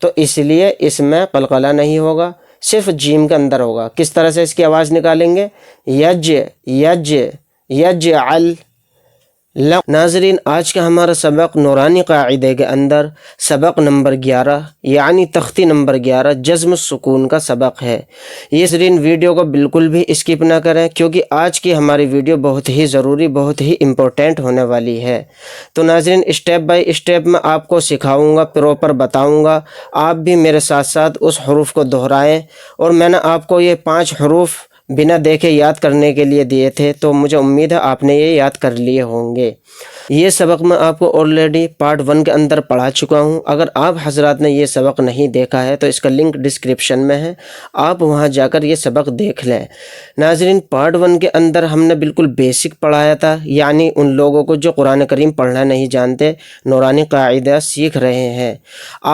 تو اس لیے اس میں قلقلہ نہیں ہوگا، صرف جیم کے اندر ہوگا۔ کس طرح سے اس کی آواز نکالیں گے؟ یج یج یجعل۔ ناظرین، آج کا ہمارا سبق نورانی قاعدے کے اندر سبق نمبر 11 یعنی تختی نمبر 11 جزم السکون کا سبق ہے۔ یہ ناظرین ویڈیو کو بالکل بھی اسکپ نہ کریں، کیونکہ آج کی ہماری ویڈیو بہت ہی ضروری، بہت ہی امپورٹنٹ ہونے والی ہے۔ تو ناظرین اسٹیپ بائی اسٹیپ میں آپ کو سکھاؤں گا، پراپر بتاؤں گا، آپ بھی میرے ساتھ ساتھ اس حروف کو دہرائیں۔ اور میں نے آپ کو یہ 5 حروف بنا دیکھے یاد کرنے کے لیے دیے تھے، تو مجھے امید ہے آپ نے یہ یاد کر لیے ہوں گے۔ یہ سبق میں آپ کو آلریڈی پارٹ 1 کے اندر پڑھا چکا ہوں۔ اگر آپ حضرات نے یہ سبق نہیں دیکھا ہے تو اس کا لنک ڈسکرپشن میں ہے، آپ وہاں جا کر یہ سبق دیکھ لیں۔ ناظرین پارٹ 1 کے اندر ہم نے بالکل بیسک پڑھایا تھا، یعنی ان لوگوں کو جو قرآن کریم پڑھنا نہیں جانتے، نورانی قاعدہ سیکھ رہے ہیں۔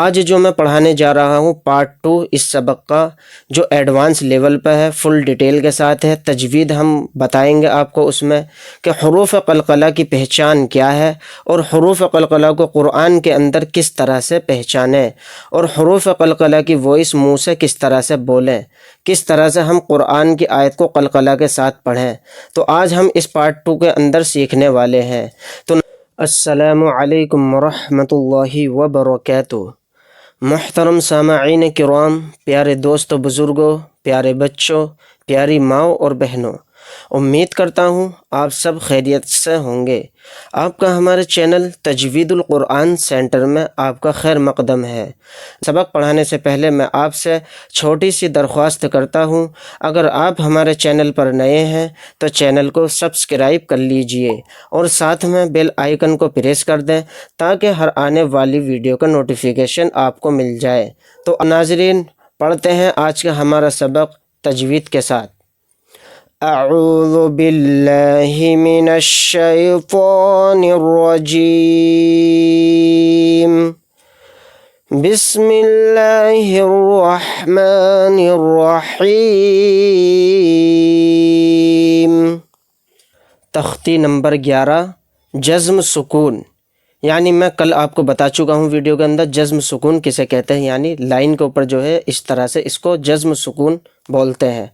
آج جو میں پڑھانے جا رہا ہوں پارٹ 2 اس سبق کا، جو ایڈوانس لیول پہ ہے، فل ڈیٹیل کے ساتھ ہے، تجوید ہم بتائیں گے آپ کو اس میں کہ حروف قلقلہ کی پہچان کیا ہے، اور حروف قلقلہ کو قرآن کے اندر کس طرح سے پہچانیں، اور حروف قلقلہ کی وائس منہ سے کس طرح سے بولیں، کس طرح سے ہم قرآن کی آیت کو قلقلہ کے ساتھ پڑھیں۔ تو آج ہم اس پارٹ 2 کے اندر سیکھنے والے ہیں۔ تو السلام علیکم ورحمۃ اللہ وبرکاتہ۔ محترم سامعین کرام، پیارے دوستو، بزرگوں، پیارے بچوں، پیاری ماؤں اور بہنوں، امید کرتا ہوں آپ سب خیریت سے ہوں گے۔ آپ کا ہمارے چینل تجوید القرآن سینٹر میں آپ کا خیر مقدم ہے۔ سبق پڑھانے سے پہلے میں آپ سے چھوٹی سی درخواست کرتا ہوں، اگر آپ ہمارے چینل پر نئے ہیں تو چینل کو سبسکرائب کر لیجئے اور ساتھ میں بیل آئیکن کو پریس کر دیں تاکہ ہر آنے والی ویڈیو کا نوٹیفیکیشن آپ کو مل جائے۔ تو ناظرین پڑھتے ہیں آج کا ہمارا سبق تجوید کے ساتھ۔ اعوذ باللہ من الشیطان الرجیم، بسم اللہ الرحمن الرحیم۔ تختی نمبر 11 جزم سکون، یعنی میں کل آپ کو بتا چکا ہوں ویڈیو کے اندر جزم سکون کسے کہتے ہیں، یعنی لائن کے اوپر جو ہے اس طرح سے اس کو جزم سکون بولتے ہیں۔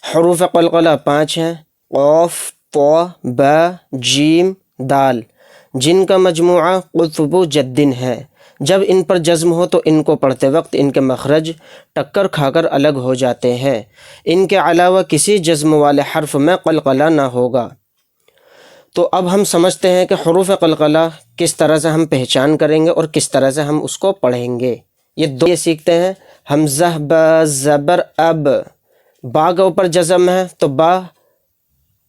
حروف قلقلہ 5 ہیں، قاف، طا، با، جیم، دال، جن کا مجموعہ قطب جدن ہے۔ جب ان پر جزم ہو تو ان کو پڑھتے وقت ان کے مخرج ٹکر کھا کر الگ ہو جاتے ہیں۔ ان کے علاوہ کسی جزم والے حرف میں قلقلہ نہ ہوگا۔ تو اب ہم سمجھتے ہیں کہ حروف قلقلہ کس طرح سے ہم پہچان کریں گے اور کس طرح سے ہم اس کو پڑھیں گے۔ یہ سیکھتے ہیں۔ حمزہ با زبر اب، با کے اوپر جزم ہے تو با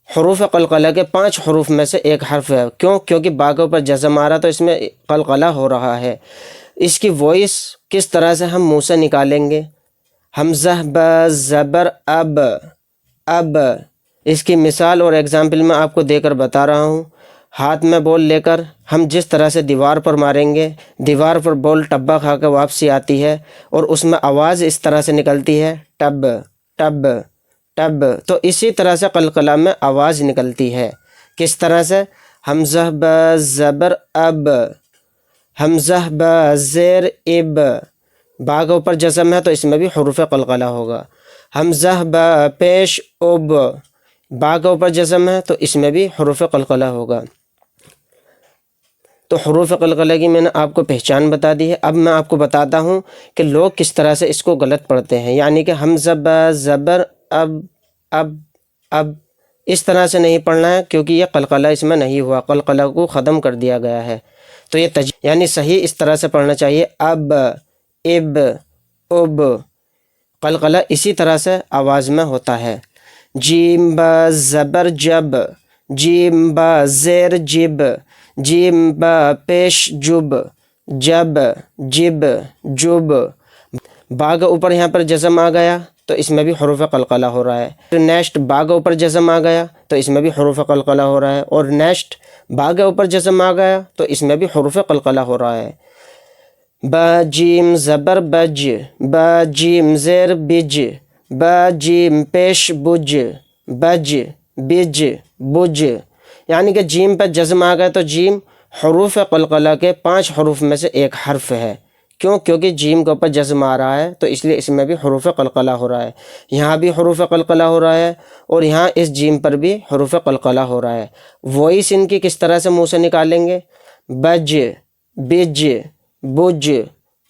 حروف قلقلہ کے 5 حروف میں سے ایک حرف ہے۔ کیونکہ با کے اوپر جزم آ رہا تو اس میں قلقلہ ہو رہا ہے۔ اس کی وائس کس طرح سے ہم منہ سے نکالیں گے؟ حمزہ با زبر اب، اب۔ اس کی مثال اور ایگزامپل میں آپ کو دے کر بتا رہا ہوں۔ ہاتھ میں بال لے کر ہم جس طرح سے دیوار پر ماریں گے، دیوار پر بال ٹبا کھا کے واپسی آتی ہے اور اس میں آواز اس طرح سے نکلتی ہے، ٹب ٹب ٹب۔ تو اسی طرح سے قلقلہ میں آواز نکلتی ہے۔ کس طرح سے؟ حمزہ با زبر اب، حمزہ با زیر اب، با کے اوپر جزم ہے تو اس میں بھی حروف قلقلہ ہوگا۔ حمزہ با پیش اب، با کے اوپر جزم ہے تو اس میں بھی حروف قلقلہ ہوگا۔ تو حروف قلقلہ کی میں نے آپ کو پہچان بتا دی ہے۔ اب میں آپ کو بتاتا ہوں کہ لوگ کس طرح سے اس کو غلط پڑھتے ہیں، یعنی کہ حمزہ با زبر اب، اب، اب، اس طرح سے نہیں پڑھنا ہے کیونکہ یہ قلقلہ اس میں نہیں ہوا، قلقلہ کو ختم کر دیا گیا ہے۔ تو یہ یعنی صحیح اس طرح سے پڑھنا چاہیے، اب، اب، اب۔ قلقلہ اسی طرح سے آواز میں ہوتا ہے۔ جیم با زبر جب، جیم با زیر جب، جیم با پیش جب، جب، جب، جب۔ با کے اوپر یہاں پر جزم آ گیا تو اس میں بھی حروف قلقلہ ہو رہا ہے۔ نیکسٹ با کے اوپر جزم آ گیا تو اس میں بھی حروف قلقلہ ہو رہا ہے، اور نیکسٹ با کے اوپر جزم آ گیا تو اس میں بھی حروف قلقلہ ہو رہا ہے۔ با جیم زبر بج، با جیم زیر بج، با جیم پیش بج، بج، بج، بج۔ یعنی کہ جیم پہ جزم آ گیا تو جیم حروف قلقلہ کے 5 حروف میں سے ایک حرف ہے۔ کیوں؟ کیونکہ جیم کے اوپر جزم آ رہا ہے تو اس لیے اس میں بھی حروف قلقلہ ہو رہا ہے، یہاں بھی حروف قلقلہ ہو رہا ہے اور یہاں اس جیم پر بھی حروف قلقلہ ہو رہا ہے۔ وائس ان کی کس طرح سے منہ سے نکالیں گے؟ بج، بج، بج،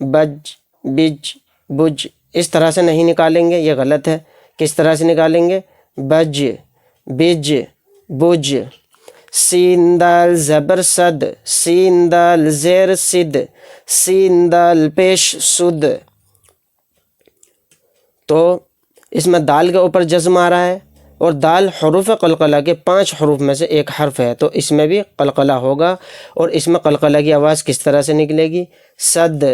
بج، بج، بج، اس طرح سے نہیں نکالیں گے، یہ غلط ہے۔ کس طرح سے نکالیں گے؟ بج، بج، بج۔ سین دال زبر صد، سین دال زیر صد، سین دال پیش سد۔ تو اس میں دال کے اوپر جزم آ رہا ہے اور دال حروف قلقلہ کے 5 حروف میں سے ایک حرف ہے، تو اس میں بھی قلقلہ ہوگا۔ اور اس میں قلقلہ کی آواز کس طرح سے نکلے گی؟ صد،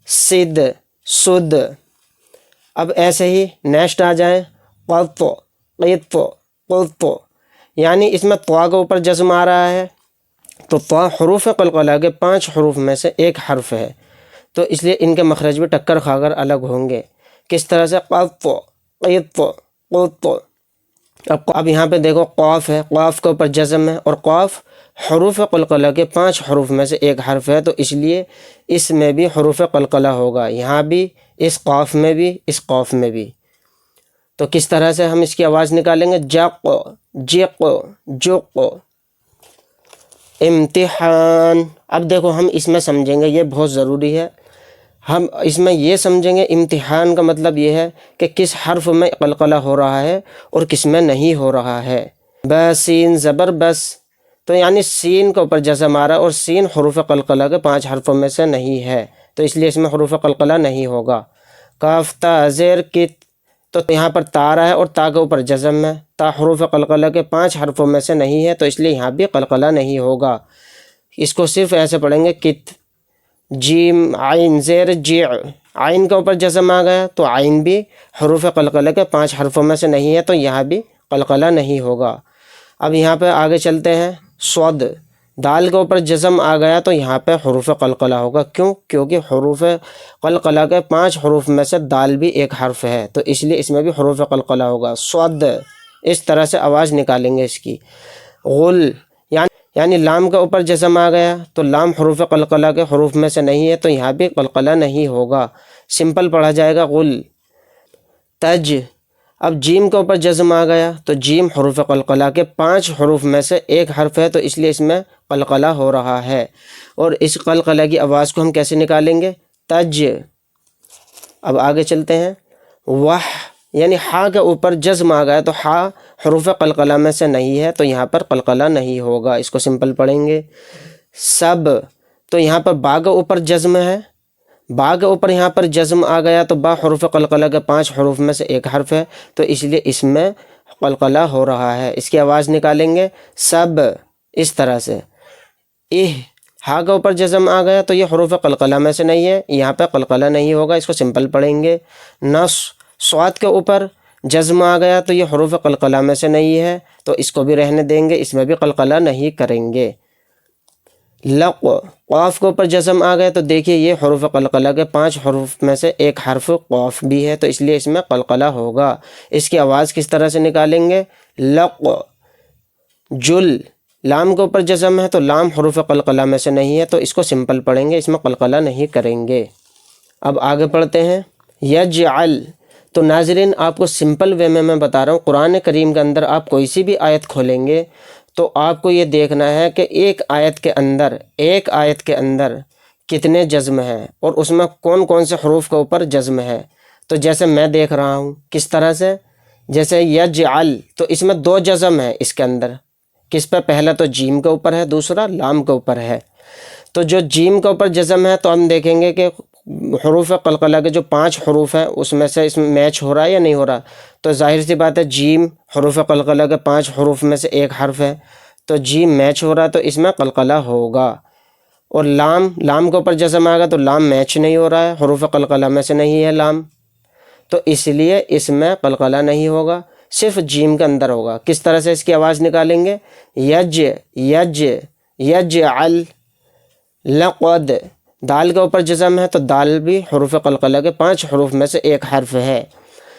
صد، سد۔ اب ایسے ہی نیکسٹ آ جائیں، قط، قط، قط، یعنی اس میں طا کے اوپر جزم آ رہا ہے تو طا حروف قلقلہ کے 5 حروف میں سے ایک حرف ہے، تو اس لیے ان کے مخرج بھی ٹکر کھا کر الگ ہوں گے۔ کس طرح سے؟ قط، قط، قط۔ اب یہاں پہ دیکھو قاف ہے، قاف کے اوپر جزم ہے اور قاف حروف قلقلہ کے 5 حروف میں سے ایک حرف ہے، تو اس لیے اس میں بھی حروف قلقلہ ہوگا، یہاں بھی، اس قاف میں بھی، اس قاف میں بھی۔ تو کس طرح سے ہم اس کی آواز نکالیں گے؟ جق، جق، جق۔ امتحان، اب دیکھو ہم اس میں سمجھیں گے، یہ بہت ضروری ہے، ہم اس میں یہ سمجھیں گے امتحان کا مطلب یہ ہے کہ کس حرف میں قلقلہ ہو رہا ہے اور کس میں نہیں ہو رہا ہے۔ بسین زبر بس، تو یعنی سین کے اوپر جزم آ رہا ہے اور سین حروف قلقلہ کے 5 حرفوں میں سے نہیں ہے، تو اس لیے اس میں حروف قلقلہ نہیں ہوگا۔ کاف تا زیر کت، تو یہاں پر تا رہا ہے اور تا کے اوپر جزم ہے، تا حروف قلقلہ کے 5 حرفوں میں سے نہیں ہے، تو اس لیے یہاں بھی قلقلہ نہیں ہوگا، اس کو صرف ایسے پڑھیں گے کت۔ جیم عین زیر جع، عین کے اوپر جزم آ گیا تو عین بھی حروف قلقلہ کے 5 حرفوں میں سے نہیں ہے، تو یہاں بھی قلقلہ نہیں ہوگا۔ اب یہاں پہ آگے چلتے ہیں، صد، دال کے اوپر جزم آ گیا تو یہاں پہ حروف قلقلہ ہوگا، کیوں؟ کیونکہ حروف قلقلہ کے 5 حروف میں سے دال بھی ایک حرف ہے، تو اس لیے اس میں بھی حروف قلقلہ ہوگا، صد، اس طرح سے آواز نکالیں گے اس کی۔ غل، یعنی لام کے اوپر جزم آ گیا تو لام حروف قلقلہ کے حروف میں سے نہیں ہے، تو یہاں بھی قلقلہ نہیں ہوگا، سمپل پڑھا جائے گا غل۔ تج، اب جیم کے اوپر جزم آ گیا تو جیم حروف قلقلہ کے 5 حروف میں سے ایک حرف ہے، تو اس لیے اس میں قلقلہ ہو رہا ہے، اور اس قلقلہ کی آواز کو ہم کیسے نکالیں گے؟ تج۔ اب آگے چلتے ہیں، وح، یعنی ہا کے اوپر جزم آ گیا تو ہا حروف قلقلہ میں سے نہیں ہے، تو یہاں پر قلقلہ نہیں ہوگا، اس کو سمپل پڑھیں گے۔ سب، تو یہاں پر با کے اوپر جزم ہے، با کے اوپر یہاں پر جزم آ گیا تو با حروف قلقلہ کے 5 حروف میں سے ایک حرف ہے، تو اس لیے اس میں قلقلہ ہو رہا ہے، اس کی آواز نکالیں گے سب، اس طرح سے۔ ہا کے اوپر جزم آ گیا تو یہ حروف قلقلہ میں سے نہیں ہے، یہاں پہ قلقلہ نہیں ہوگا، اس کو سمپل پڑھیں گے۔ نص، صاد کے اوپر جزم آ گیا تو یہ حروف قلقلہ میں سے نہیں ہے، تو اس کو بھی رہنے دیں گے، اس میں بھی قلقلہ نہیں کریں گے۔ لق، قاف کے اوپر جزم آ گیا تو دیکھیے یہ حروف قلقلہ کے 5 حروف میں سے ایک حرف قاف بھی ہے، تو اس لیے اس میں قلقلہ ہوگا، اس کی آواز کس طرح سے نکالیں گے؟ لق۔ جل، لام کے اوپر جزم ہے تو لام حروف قلقلہ میں سے نہیں ہے، تو اس کو سمپل پڑھیں گے، اس میں قلقلہ نہیں کریں گے۔ اب آگے پڑھتے ہیں، یجعل، تو ناظرین آپ کو سمپل وے میں بتا رہا ہوں، قرآن کریم کے اندر آپ کوئی سی بھی آیت کھولیں گے تو آپ کو یہ دیکھنا ہے کہ ایک آیت کے اندر کتنے جزم ہیں اور اس میں کون کون سے حروف کے اوپر جزم ہے۔ تو جیسے میں دیکھ رہا ہوں کس طرح سے، جیسے یجعل، تو اس میں 2 جزم ہے اس کے اندر، کس پہ؟ پہلا تو جیم کے اوپر ہے، دوسرا لام کے اوپر ہے۔ تو جو جیم کے اوپر جزم ہے تو ہم دیکھیں گے کہ حروف قلقلہ کے جو 5 حروف ہیں اس میں سے اس میں میچ ہو رہا ہے یا نہیں ہو رہا، تو ظاہر سی بات ہے جیم حروف قلقلہ کے 5 حروف میں سے ایک حرف ہے، تو جیم میچ ہو رہا ہے تو اس میں قلقلہ ہوگا۔ اور لام کے اوپر جزم آ گا تو لام میچ نہیں ہو رہا ہے، حروف قلقلہ میں سے نہیں ہے لام، تو اس لیے اس میں قلقلہ نہیں ہوگا، صرف جیم کے اندر ہوگا۔ کس طرح سے اس کی آواز نکالیں گے؟ یج، یج، یجعل۔ لقد، دال کے اوپر جزم ہے تو دال بھی حروف قلقلہ کے 5 حروف میں سے ایک حرف ہے،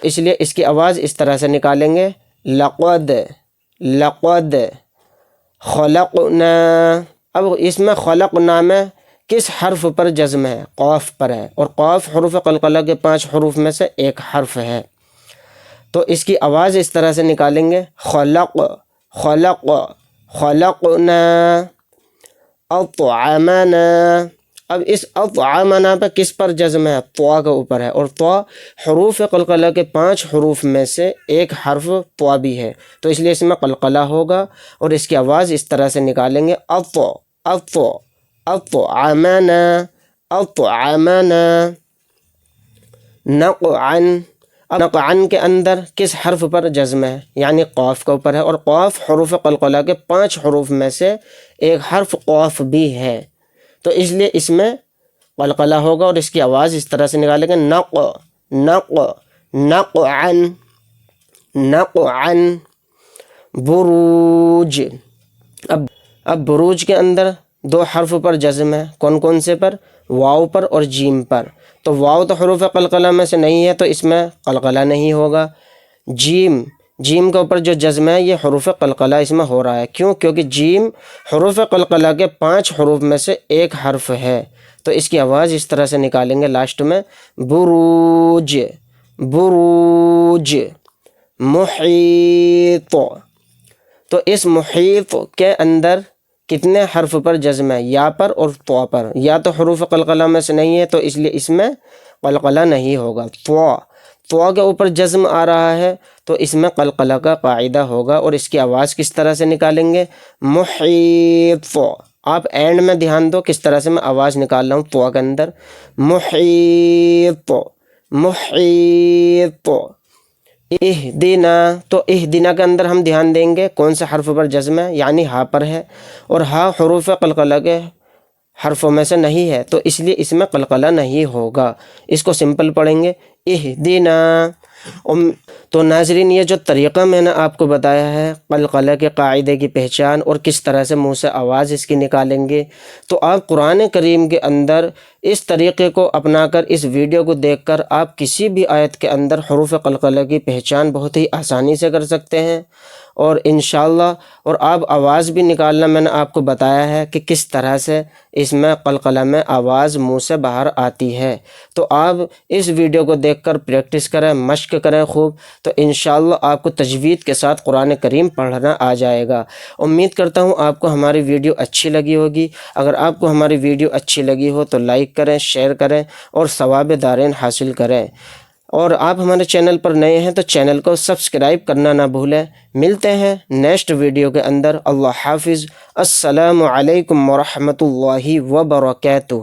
اس لیے اس کی آواز اس طرح سے نکالیں گے، لقد، لقد۔ خلقنا، اب اس میں خلقنا میں کس حرف پر جزم ہے؟ قاف پر ہے، اور قاف حروف قلقلہ کے 5 حروف میں سے ایک حرف ہے، تو اس کی آواز اس طرح سے نکالیں گے، خلق خلق خلقنا اطعمنا۔ اب اس اطعمنا پہ کس پر جزم ہے؟ طوا کے اوپر ہے، اور طوا حروف قلقلہ کے 5 حروف میں سے ایک حرف طوا بھی ہے، تو اس لیے اس میں قلقلہ ہوگا، اور اس کی آواز اس طرح سے نکالیں گے، اطعمنا اطعمنا۔ نقعن، اب نقعن کے اندر کس حرف پر جزم ہے؟ یعنی قاف کے اوپر ہے، اور قاف حروف قلقلہ کے 5 حروف میں سے ایک حرف قاف بھی ہے، تو اس لیے اس میں قلقلہ ہوگا، اور اس کی آواز اس طرح سے نکالیں گے، نقعن نقعن۔ بروج، اب بروج کے اندر 2 حرف پر جزم ہے، کون کون سے پر؟ واو پر اور جیم پر، تو واو تو حروف قلقلہ میں سے نہیں ہے، تو اس میں قلقلہ نہیں ہوگا۔ جیم کے اوپر جو جزم ہے یہ حروف قلقلہ اس میں ہو رہا ہے، کیوں؟ کیونکہ جیم حروف قلقلہ کے 5 حروف میں سے ایک حرف ہے، تو اس کی آواز اس طرح سے نکالیں گے لاسٹ میں، بروج بروج۔ محیط، تو اس محیط کے اندر کتنے حرف پر جزم ہے؟ یا پر اور طوا پر، یا تو حروف قلقلہ میں سے نہیں ہے تو اس لیے اس میں قلقلہ نہیں ہوگا۔ طوا کے اوپر جزم آ رہا ہے تو اس میں قلقلہ کا قاعدہ ہوگا، اور اس کی آواز کس طرح سے نکالیں گے؟ محیط۔ آپ اینڈ میں دھیان دو کس طرح سے میں آواز نکال رہا ہوں طوا کے اندر، محیط محیط۔ اہدنا، تو اہدنا کے اندر ہم دھیان دیں گے کون سے حرف پر جزم ہے؟ یعنی ہا پر ہے، اور ہا حروف قلقلہ کے حرفوں میں سے نہیں ہے، تو اس لیے اس میں قلقلہ نہیں ہوگا۔ اس کو سمپل پڑھیں گے، اہدنا۔ تو ناظرین، یہ جو طریقہ میں نے آپ کو بتایا ہے قلقلہ کے قاعدے کی پہچان اور کس طرح سے منہ سے آواز اس کی نکالیں گے، تو آپ قرآن کریم کے اندر اس طریقے کو اپنا کر، اس ویڈیو کو دیکھ کر آپ کسی بھی آیت کے اندر حروف قلقلہ کی پہچان بہت ہی آسانی سے کر سکتے ہیں، اور انشاءاللہ اور آپ آواز بھی نکالنا میں نے آپ کو بتایا ہے کہ کس طرح سے اس میں قلقلہ میں آواز منہ سے باہر آتی ہے، تو آپ اس ویڈیو کو دیکھ کر پریکٹس کریں، مشق کریں خوب، تو انشاءاللہ آپ کو تجوید کے ساتھ قرآن کریم پڑھنا آ جائے گا۔ امید کرتا ہوں آپ کو ہماری ویڈیو اچھی لگی ہوگی۔ اگر آپ کو ہماری ویڈیو اچھی لگی ہو تو لائک کریں، شیئر کریں اور ثواب دارین حاصل کریں، اور آپ ہمارے چینل پر نئے ہیں تو چینل کو سبسکرائب کرنا نہ بھولیں۔ ملتے ہیں نیکسٹ ویڈیو کے اندر۔ اللہ حافظ۔ السلام علیکم ورحمۃ اللہ وبرکاتہ۔